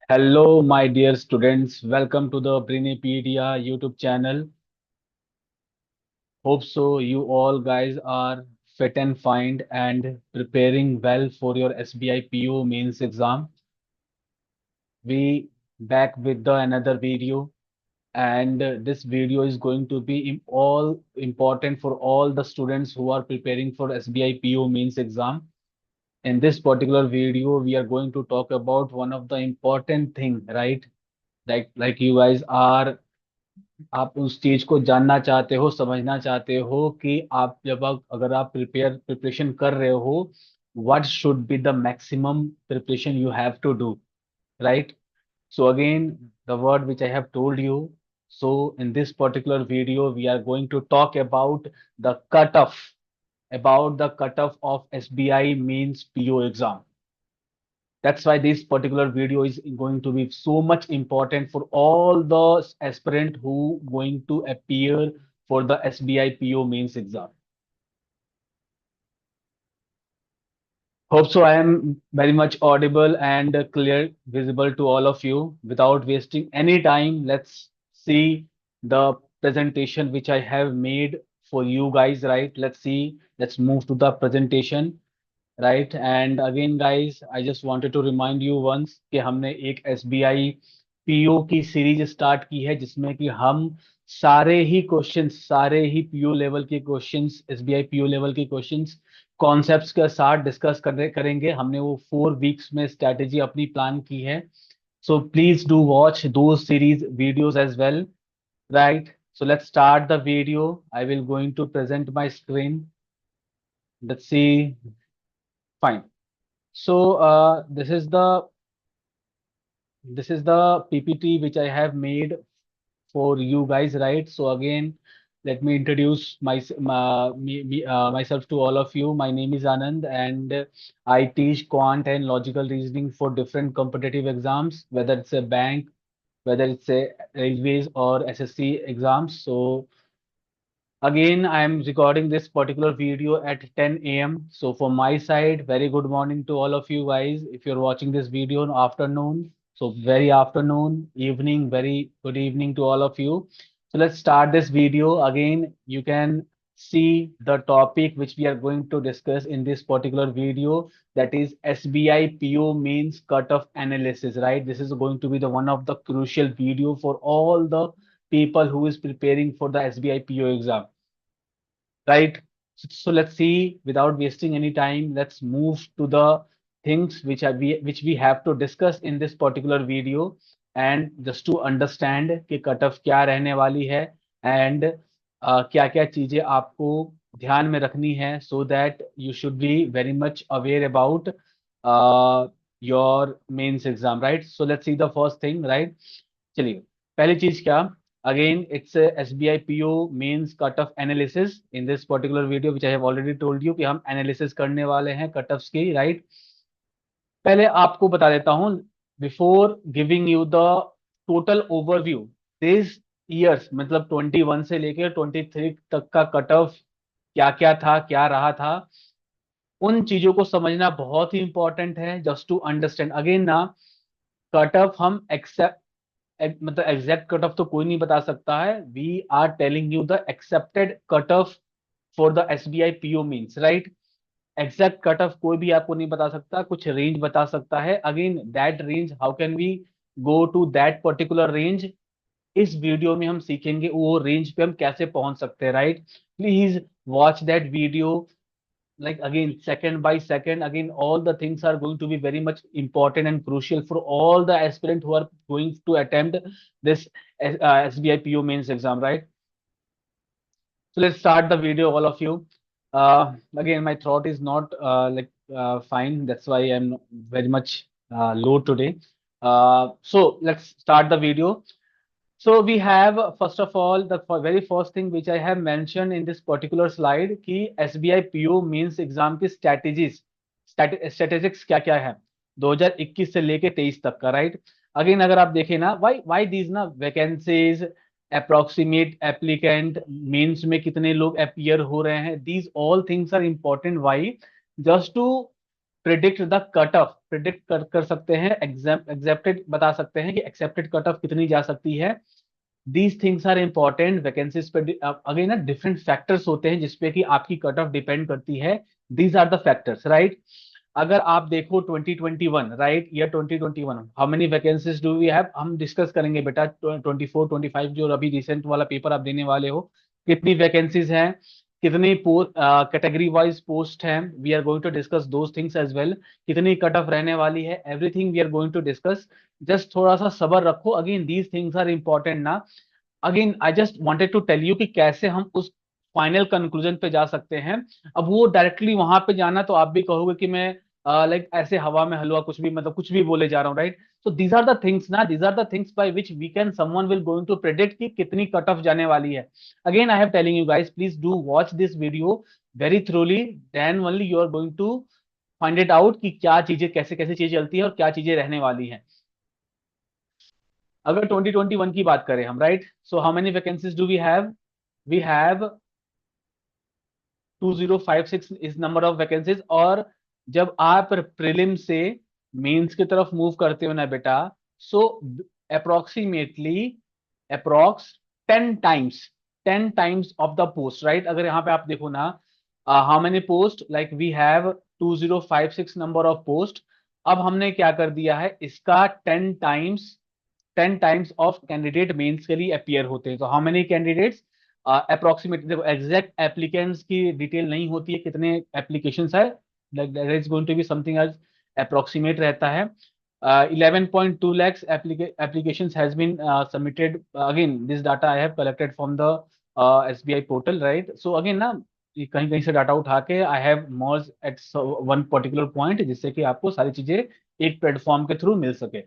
Hello, my dear students. Welcome to the Brainipedia YouTube channel. Hope so you all guys are fit and fine and preparing well for your SBI PO mains exam. We back with the another video, and this video is going to be all important for all the students who are preparing for SBI PO mains exam. In this particular video, we are going to talk about one of the important thing, right? Like you guys are आप उस चीज को जानना चाहते हो, समझना चाहते हो कि आप अगर आप प्रिपरेशन कर रहे हो, what should be the maximum preparation you have to do, right? So again, the word which I have told you. So in this particular video, we are going to talk about the cutoff of SBI means PO exam. That's why this particular video is going to be so much important for all the aspirant who going to appear for the SBI PO mains exam. Hope so I am very much audible and clear, visible to all of you. Without wasting any time, let's see the presentation which I have made for you guys, right? Let's see. Let's move to the presentation. Right and again guys I just wanted to remind you once कि हमने एक SBI PO की series start की है जिसमें कि हम सारे ही पीओ लेवल के क्वेश्चंस, एसबीआई पीओ लेवल के क्वेश्चंस कॉन्सेप्ट्स के साथ डिस्कस करेंगे। हमने वो 4 वीक्स में स्ट्रैटेजी अपनी प्लान की है। सो प्लीज डू वॉच दो series videos as well, right? So let's start the video. I will going to present my screen. Let's see. Fine. So this is the PPT which I have made for you guys, right? So again, let me introduce myself to all of you. My name is Anand, and I teach quant and logical reasoning for different competitive exams, whether it's a bank, whether it's a railways or SSC exams. So again, I am recording this particular video at 10 a.m. So for my side, very good morning to all of you guys. If you're watching this video in afternoon, so very afternoon, evening, very good evening to all of you. So let's start this video. Again, you can see the topic which we are going to discuss in this particular video, that is SBI PO means cutoff analysis, right? This is going to be the one of the crucial video for all the people who is preparing for the SBI PO exam, right? So let's see, without wasting any time, let's move to the things which we have to discuss in this particular video, and just to understand कि cut of क्या रहने वाली है, and क्या क्या चीजें आपको ध्यान में रखनी है, so that you should be very much aware about your mains exam, right? So let's see the first thing, right? चलिए, पहली चीज क्या, again it's a SBI PO means cut off analysis in this particular video which I have already told you कि हम analysis करने वाले हैं cut offs की, right? पहले आपको बता देता हूं, before giving you the total overview, this years मतलब 21 से लेकर 23 तक का कट ऑफ क्या क्या था, क्या रहा था, उन चीजों को समझना बहुत ही इंपॉर्टेंट है, जस्ट टू अंडरस्टैंड। अगेन ना, कट ऑफ हम मतलब एग्जैक्ट कट ऑफ तो कोई नहीं बता सकता है, we are telling you the accepted cut off for the SBI PO means, right? Exact cut off कोई भी आपको नहीं बता सकता, कुछ रेंज बता सकता है। Again that range, how can we go to that particular range, इस वीडियो में हम सीखेंगे वो रेंज पे हम कैसे पहुंच सकते हैं, right? Please watch that video, like again second by second. Again, all the things are going to be very much important and crucial for all the aspirant who are going to attempt this SBI PO mains exam, right? So let's start the video, all of you. Again, my throat is not fine, that's why I'm very much low today. So let's start the video. So we have, first of all, the very first thing which I have mentioned in this particular slide कि SBI PO means exam की statistics क्या क्या है 2021 से लेके 23 तक का, right? Again अगर आप देखें ना, वाई दीज ना वैकेंसीज, अप्रोक्सीमेट एप्लीकेंट, मीन्स में कितने लोग अपीयर हो रहे हैं, these all things are important. Why? Just to predict the cut off, predict कर सकते हैं, एक्सेप्टेड बता सकते हैं कि एक्सेप्टेड कट ऑफ कितनी जा सकती है। These things are important vacancies पे। अगेन ना डिफरेंट फैक्टर्स होते हैं जिसपे कि आपकी कट ऑफ डिपेंड करती है। These are the factors, right. अगर आप देखो 2021, right, year 2021, how many vacancies do we have, हम डिस्कस करेंगे बेटा 24 25 जो अभी रिसेंट वाला पेपर आप देने वाले हो, कितनी वैकेंसीज हैं, कितनी कैटेगरी वाइज पोस्ट हैं, we are going to discuss those things as well. कितनी कट ऑफ रहने वाली है, everything we are going to discuss. Just थोड़ा सा सबर रखो, again these things are important ना। Again I just wanted to tell you कि कैसे हम उस फाइनल कंक्लूजन पे जा सकते हैं। अब वो डायरेक्टली वहां पे जाना तो आप भी कहोगे कि मैं लाइक ऐसे हवा में हलवा कुछ भी, मतलब कुछ भी बोले जा रहा हूँ, right. So these are the things ना, these are the things by which we can someone will going to predict कि कितनी कट ऑफ जाने वाली है। Again I have telling you guys, please do watch this video very thoroughly, then only you are going to find it out कि क्या चीजें, कैसे कैसे चीजें चलती है और क्या चीजें रहने वाली हैं। अगर 2021 की बात करें हम, right, so how many vacancies do we have, we have 2056 इस नंबर ऑफ वैकेंसीज। और जब आप प्रीलिम से मेंस की तरफ मूव करते हो ना बेटा, so approximately approx 10 times, 10 times of the post, right. अगर यहाँ पे आप देखो ना, how many post, like we have 2056 number of post. अब हमने क्या कर दिया है, इसका 10 times, 10 times of candidate mains के लिए अपियर होते हैं। तो हाउ मेनी कैंडिडेट्स, अप्रोक्सीमेट, देखो एग्जैक्ट एप्लीकेंट्स की डिटेल नहीं होती है, कितने एप्लीकेशंस है, that is going to be something as approximate रहता है। 11.2 lakhs applications has been submitted. Again, this data I have collected from the SBI portal, right? So again ना, ये कहीं कहीं से डाटा उठा के I have merge at one particular point, जिससे कि आपको सारी चीजें एक प्लेटफॉर्म के थ्रू मिल सके।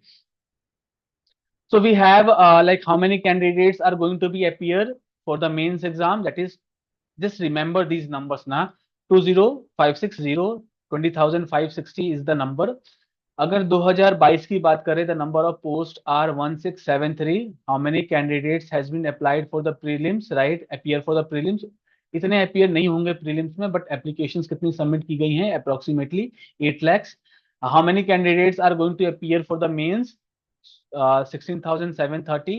So we have like how many candidates are going to be appear for the mains exam. That is, just remember these numbers na. 20560, 20,560 is the number. अगर 2022 की बात करें, the number of posts are 1673. How many candidates has been applied for the prelims, right? Appear for the prelims. इतने appear नहीं होंगे prelims में, but applications कितनी submit की गई हैं, approximately 8 lakhs. How many candidates are going to appear for the mains? 16,730.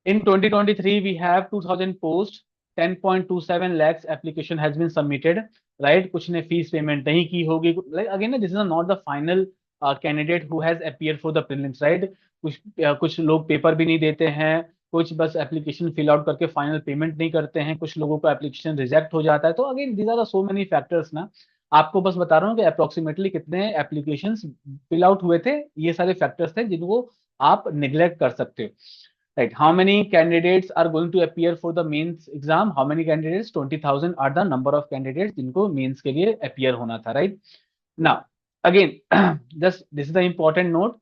In 2023, we have 2,000 posts, 10.27 lakhs application has been submitted, right? कुछ ने फीस पेमेंट नहीं की होगी, like again this is not the final candidate who has appeared for the prelims, right? कुछ लोग paper भी नहीं देते हैं, कुछ बस एप्लीकेशन फिल आउट करके फाइनल पेमेंट नहीं करते हैं, कुछ लोगों का एप्लीकेशन रिजेक्ट हो जाता है। तो again these are so many factors ना, आपको बस बता रहा हूँ कि अप्रोक्सीमेटली कितने एप्लीकेशंस फिल आउट हुए थे, ये सारे फैक्टर्स थे जिनको आप निग्लेक्ट कर सकते हो। Right. How many candidates are going to appear for the mains exam? How many candidates? 20,000 are the number of candidates जिनको mains के लिए appear होना था, right? Now, again, just this is the important note.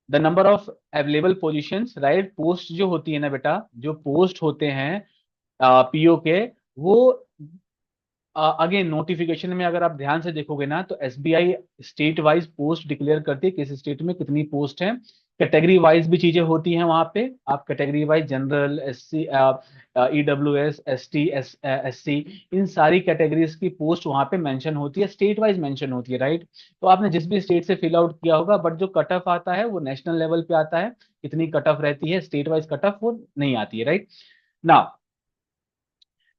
The number of available positions, right? Post जो होती है ना बेटा, जो post होते हैं पीओ के, वो अगेन नोटिफिकेशन में अगर आप ध्यान से देखोगे ना, तो SBI state wise post declare करती है, किस स्टेट में कितनी पोस्ट है। कैटेगरी वाइज भी चीजें होती हैं वहां पे, आप category wise general, SC, EWS, ST, SC, इन सारी कैटेगरीज की पोस्ट वहां पे मेंशन होती है, स्टेट वाइज मेंशन होती है, राइट। तो आपने जिस भी स्टेट से फिल आउट किया होगा, बट जो कट ऑफ आता है वो नेशनल लेवल पे आता है, कितनी कट ऑफ रहती है, स्टेट वाइज कट ऑफ वो नहीं आती है, right. Now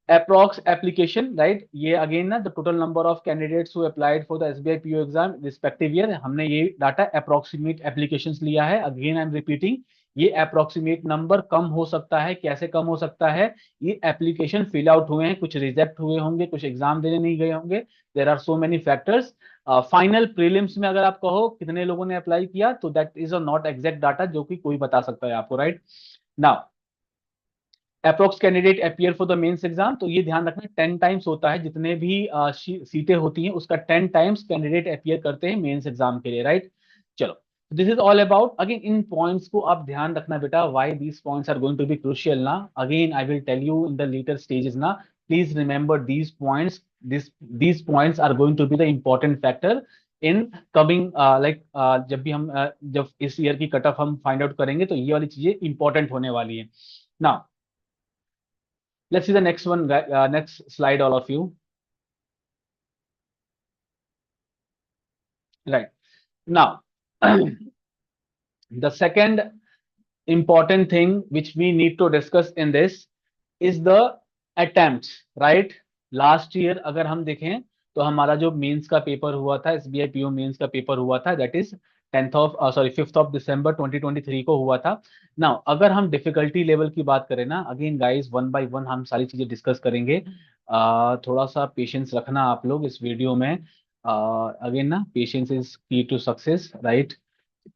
approx application, right, ये अगेन ना the total number of candidates who applied for the SBI PO exam respective year, हमने ये डाटा अप्रोक्सीमेट एप्लीकेशंस लिया है। अगेन आई एम रिपीटिंग, ये अप्रोक्सीमेट नंबर कम हो सकता है, कैसे कम हो सकता है, ये एप्लीकेशन फिल आउट हुए हैं, कुछ रिजेक्ट हुए होंगे, कुछ एग्जाम देने नहीं गए होंगे, there are so many factors. Final prelims में अगर आप कहो कितने लोगों ने अप्लाई किया, तो that is a not exact data जो कि कोई बता सकता है आपको, right. Now approx candidate appear for the mains exam, तो ये ध्यान रखना 10 टाइम्स होता है, जितने भी सीटें होती हैं उसका 10 टाइम्स कैंडिडेट अपियर करते हैं मेंस एग्जाम के लिए, राइट। चलो, this is all about, again इन पॉइंट्स को आप ध्यान रखना बेटा, why these points are going to be crucial ना, again I will tell you in the later stages ना, please remember these points, these points are going to be the important factor in coming like जब भी हम जब इस year की cut off हम find out करेंगे, तो ये वाली चीजें इंपॉर्टेंट होने वाली है। Now let's see the next one, next slide, all of you. right? Now, the second important thing which we need to discuss in this is the attempts, right? Last year अगर हम देखें तो हमारा जो mains का paper हुआ था, SBI PO mains का पेपर हुआ था, that is 5th of December 2023 को हुआ था। नाउ अगर हम डिफिकल्टी लेवल की बात करें ना, again guys one by one हम सारी चीजें डिस्कस करेंगे। थोड़ा सा पेशेंस रखना आप लोग इस वीडियो में। अगेन ना, पेशेंस इज की टू सक्सेस, राइट?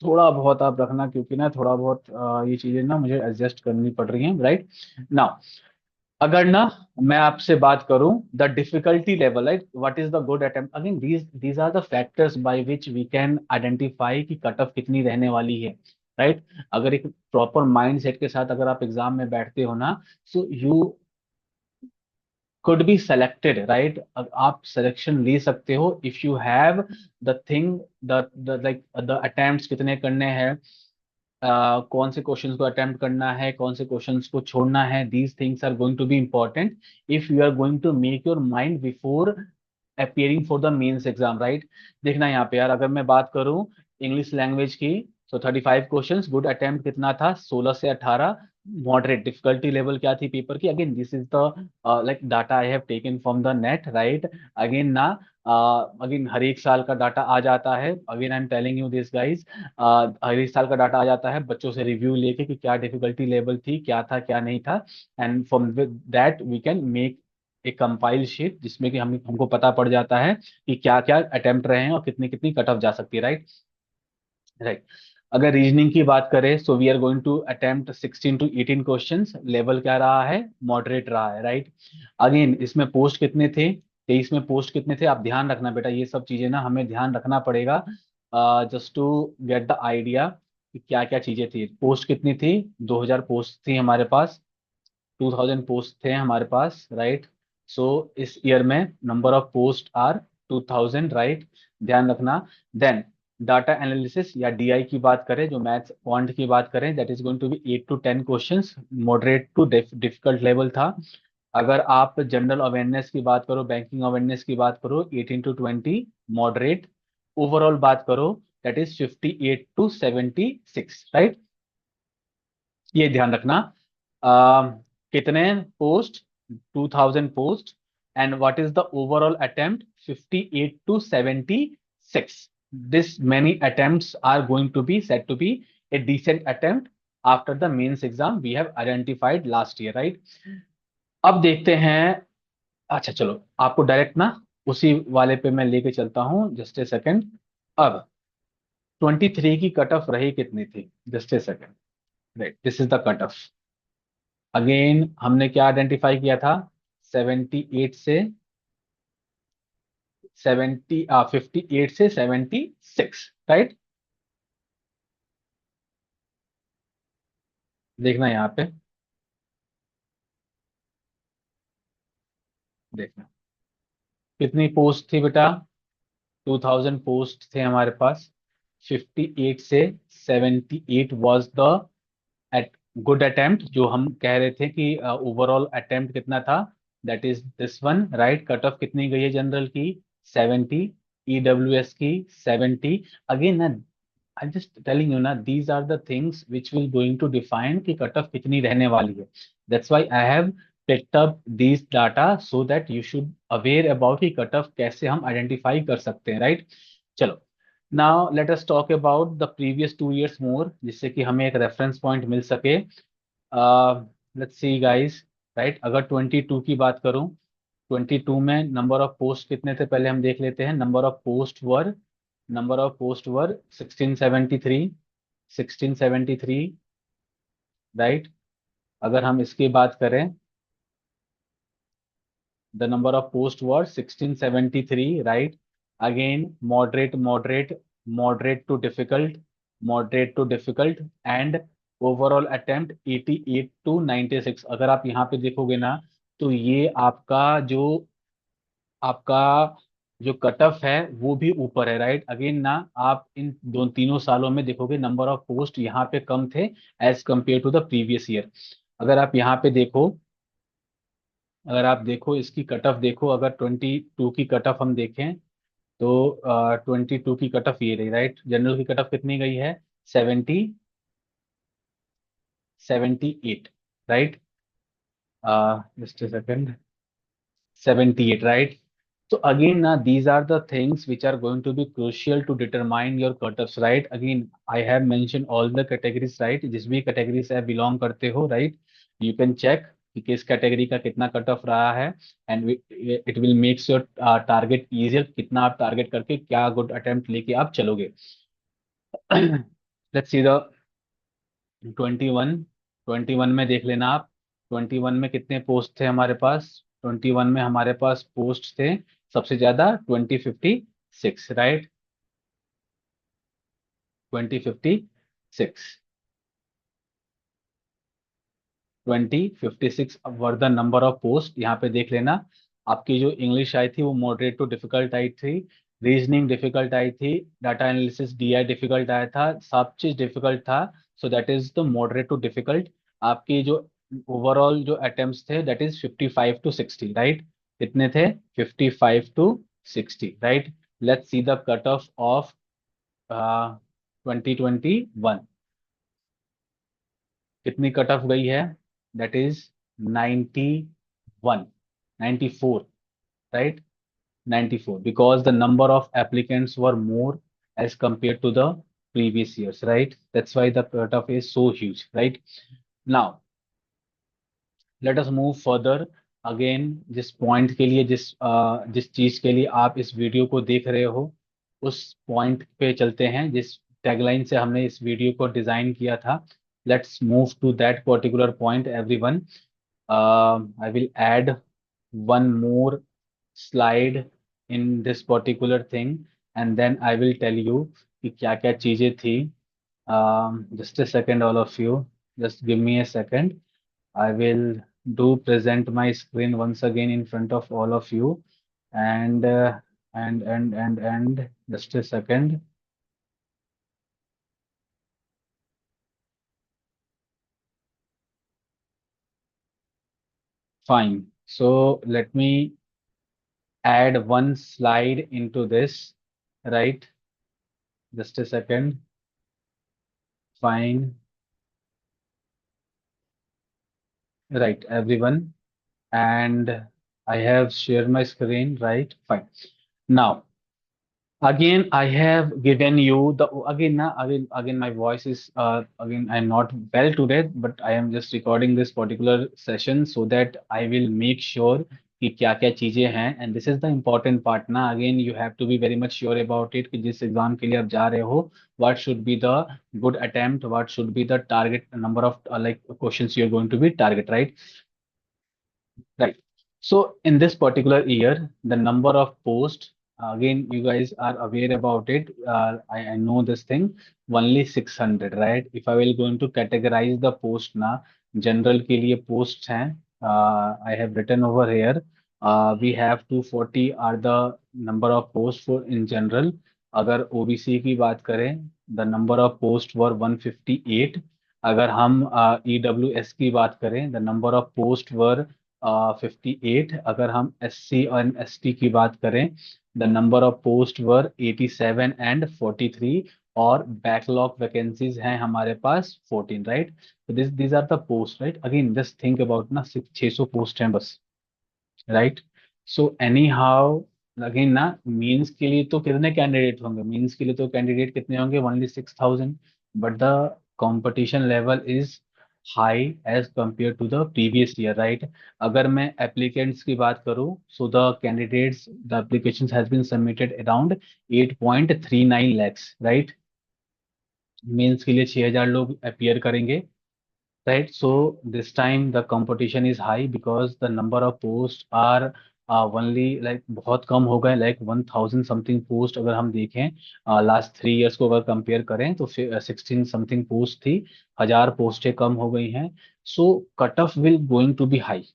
थोड़ा बहुत आप रखना, क्योंकि ना थोड़ा बहुत ये चीजें ना मुझे एडजस्ट करनी पड़ रही हैं, राइट? नाउ अगर ना मैं आपसे बात करूं the difficulty level, right, what is the good attempt, again these are the factors by which we can identify कि कट ऑफ कितनी रहने वाली है, राइट? अगर एक प्रॉपर माइंड सेट के साथ अगर आप एग्जाम में बैठते हो ना, so you could be selected, right? आप सिलेक्शन ले सकते हो if you have the thing, the like the attempts कितने करने हैं, कौन से क्वेश्चंस को अटेम्प्ट करना है, कौन से क्वेश्चंस को छोड़ना है, these things are going to be important if you are going to make your mind before appearing for the mains exam, right? देखना यहाँ पे यार, अगर मैं बात करूँ इंग्लिश लैंग्वेज की, तो 35 क्वेश्चंस, गुड अटेम्प्ट कितना था, 16 से 18। मॉडरेट डिफिकल्टी लेवल क्या थी पेपर की, again this is the like data I have taken from the net, right? Again ना, अगेन हर एक साल का डाटा आ जाता है, again I am telling you this guys, हर एक साल का डाटा आ जाता है बच्चों से रिव्यू लेके कि क्या डिफिकल्टी लेवल थी, क्या था क्या नहीं था, and from that we can make a compile sheet जिसमें कि हमको पता पड़ जाता है कि क्या क्या अटेम्प्ट रहे हैं और कितनी कितनी कट ऑफ जा सकती है, राइट? राइट। अगर रीजनिंग की बात करें, so we are going to attempt 16 to 18 questions, level क्या रहा है, मॉडरेट रहा है, राइट? अगेन इसमें पोस्ट कितने थे, 23 में पोस्ट कितने थे, आप ध्यान रखना बेटा, ये सब चीजें ना हमें ध्यान रखना पड़ेगा just to get the idea कि क्या क्या चीजें थी। पोस्ट कितनी थी, 2000 पोस्ट थी हमारे पास, 2000 पोस्ट थे हमारे पास, राइट? सो इस ईयर में नंबर ऑफ पोस्ट आर 2000, राइट? ध्यान रखना। देन डाटा एनालिसिस या डीआई की बात करें, जो मैथ्स क्वांट की बात करें, that is going to be 8 to 10 questions, moderate to difficult level था। अगर आप जनरल अवेयरनेस की बात करो, बैंकिंग अवेयरनेस की बात करो, 18 to 20, मॉडरेट। ओवरऑल बात करो, दैट इज 58 to 76, राइट? ये ध्यान रखना। अम, कितने post, 2000 post, and what is the overall attempt, 58 to 76। This many attempts are going to be set to be a decent attempt after the mains exam we have identified last year, right? अब देखते हैं। अच्छा चलो, आपको direct ना उसी वाले पे मैं लेके चलता हूँ, जस्ट ए सेकेंड। अब 23 की कट ऑफ रही कितनी थी, just a second, right? This is the cut of. Again हमने क्या आइडेंटिफाई किया था, 78 से 58 से 76, राइट? देखना यहाँ पे, देखना कितनी पोस्ट थी बेटा, 2000 पोस्ट थे हमारे पास। 58 से 78 was the at good attempt, जो हम कह रहे थे कि ओवरऑल अटेम्प्ट कितना था, that is this one, right? Cut off कितनी गई है जनरल की, 70, ईडब्ल्यूएस की 70। अगेन ना, I'm just telling you ना, these are the things which will going to define कि कट ऑफ कितनी रहने वाली है। That's why I have picked up these data so that you should aware about कि cut of कैसे हम identify कर सकते हैं, राइट? चलो, now let us talk about the previous 2 years more, जिससे कि हमें एक रेफरेंस पॉइंट मिल सके। Let's see guys, right? अगर 22 की बात करूं, 22 में नंबर ऑफ पोस्ट कितने थे, पहले हम देख लेते हैं। Number of post were 1673, 1673, right? अगर हम इसकी बात करें, the number of post were 1673, right? Again moderate moderate, moderate to difficult and overall attempt 88 to 96। अगर आप यहाँ पे देखोगे ना, तो ये आपका जो कट ऑफ है वो भी ऊपर है, राइट? अगेन ना, आप इन दो तीनों सालों में देखोगे नंबर ऑफ पोस्ट यहाँ पे कम थे as compare to the previous year. अगर आप यहाँ पे देखो, अगर आप देखो इसकी कट ऑफ देखो, अगर 22 की कट ऑफ हम देखें, तो 22 की कट ऑफ ये रही, राइट। जनरल की कट ऑफ कितनी गई है? 78, right. Just second, 78, right? So again, these are the things which are going to be crucial to determine your cutoffs, right? Again, I have mentioned all the categories, right? जिस भी category से आप belong करते हो, right? You can check कि किस category का कितना कट ऑफ रहा है, and it will makes your target easier, कितना आप target करके क्या good attempt लेके आप चलोगे। Let's see the 21। 21 में देख लेना आप, 21 में कितने पोस्ट थे हमारे पास? 21 में हमारे पास पोस्ट थे सबसे ज्यादा 2056, right. 2056, 2056 were the number of post. यहाँ पे देख लेना, आपकी जो इंग्लिश आई थी वो मॉडरेट टू डिफिकल्ट आई थी, रीजनिंग डिफिकल्ट आई थी, डाटा एनालिसिस डीआई डिफिकल्ट आया था, सब चीज डिफिकल्ट था। So that is the moderate to difficult. आपकी जो ओवरऑल जो अटेम्प्ट्स थे दैट इज 55 टू 60, राइट। कितने थे? 55 to 60, right. Let's see the cut off of 2021। कितनी कट ऑफ गई है? That is 91, 94, right? 94 because the number of applicants were more as compared to the previous years, right? That's why the cutoff is so huge, right? Now let us move further. Again, जिस point के लिए जिस चीज के लिए आप इस video को देख रहे हो उस पॉइंट पे चलते हैं, जिस टैगलाइन से हमने इस वीडियो को डिजाइन किया था। Let's move to that particular point everyone. I will add one more slide in this particular thing, and then I will tell you कि क्या क्या चीजें थी। Just a second, all of you, just give me a second. I will do present my screen once again in front of all of you, and and just a second. Fine. So let me add one slide into this, right? Just a second. Fine. Right, everyone. And I have shared my screen, right? Fine. Now, again, I have given you the again na again my voice is again I'm not well today, but I am just recording this particular session so that I will make sure कि क्या क्या चीजें हैं, and this is the important part ना। again you have to be very much sure about it कि जिस exam के लिए आप जा रहे हो what should be the good attempt, what should be the target number of like questions you are going to be target, right? Right. So in this particular year, the number of posts, again, you guys are aware about it. I know this thing, only 600, right? If I will going to categorize the post ना, general के लिए posts हैं, I have written over here. We have 240 are the number of posts for in general. अगर OBC की बात करें, the number of posts were 158. अगर हम ईडब्ल्यूएस की बात करें, the number of posts were 58। अगर हम एससी और एसटी की बात करें, the number of post were 87 and 43। और बैकलॉग वैकेंसीज हैं हमारे पास 14, राइट। तो this are the post, right. Again just think about ना, 600 पोस्ट हैं बस, right. So anyhow, again ना, मीन्स के लिए तो कितने कैंडिडेट होंगे? मीन्स के लिए तो कैंडिडेट कितने होंगे? Only 6000। But the competition level is high as compare to the previous year, right. अगर मैं एप्लीकेंट्स की बात करूं, so the candidates the application has been submitted around 8.39 lakhs, right. Mains के लिए 6000 लोग अपीयर करेंगे, right? So this time the competition is high because the number of posts are only like बहुत कम हो गए, like 1000 something post अगर हम देखें लास्ट 3 years को अगर कंपेयर करें तो फिर 16 समथिंग पोस्ट थी, 1000 पोस्टें कम हो गई हैं। So cut off will going to be high,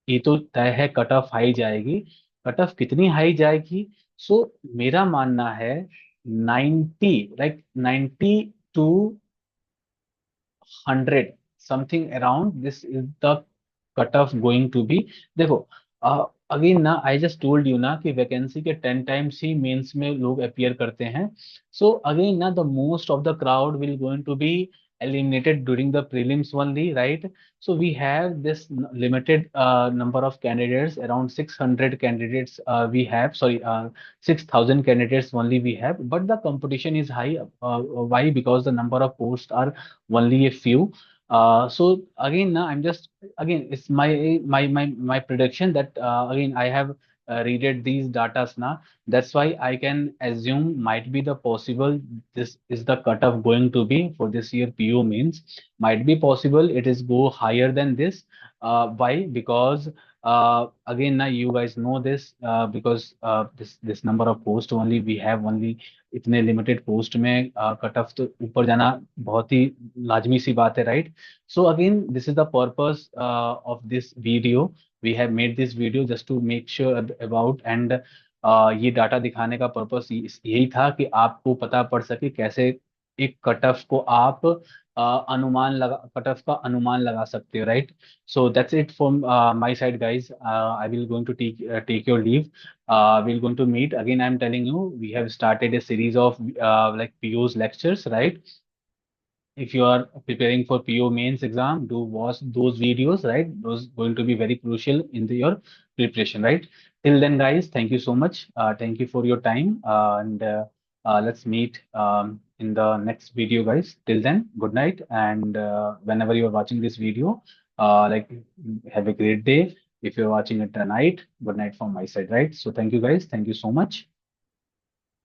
ये तो तय है, कट ऑफ हाई जाएगी। कट ऑफ कितनी हाई जाएगी? सो मेरा मानना है 90, like 90 100 something around this is the cut off going to be. देखो, अगेन ना आई जस्ट टोल्ड यू ना कि वैकेंसी के 10 टाइम्स ही मेंस में लोग अपीयर करते हैं. सो अगेन ना the most of the crowd will going to be eliminated during the prelims only, right? So we have this limited number of candidates, around 600 candidates we have, sorry, 6,000 candidates only we have, but the competition is high. Why? Because the number of posts are only a few. So again, now I'm just again it's my prediction that again I have read these datas now. That's why I can assume might be the possible this is the cutoff going to be for this year PU means. Might be possible it is go higher than this. Why? Because again now you guys know this because this number of posts only we have only इतने limited post में cut off तो ऊपर जाना बहुत ही लाजमी सी बात है, right? So again, this is the purpose of this video. We have made this video just to make sure about and ये डाटा दिखाने का पर्पस यही था कि आपको पता पड़ सके कैसे एक कट ऑफ को आप अनुमान लगा कट ऑफ का अनुमान लगा सकते हो, right? So that's it from my side guys. I will going to take your leave. We're going to meet again. I'm telling you, we have started a series of like PO's lectures, right? If you are preparing for PO mains exam, do watch those videos, right? Those going to be very crucial in your preparation, right? Till then, guys, thank you so much. Thank you for your time, and let's meet in the next video, guys. Till then, good night, and whenever you are watching this video, like have a great day. If you're watching it tonight, good night from my side, right? So thank you, guys. Thank you so much.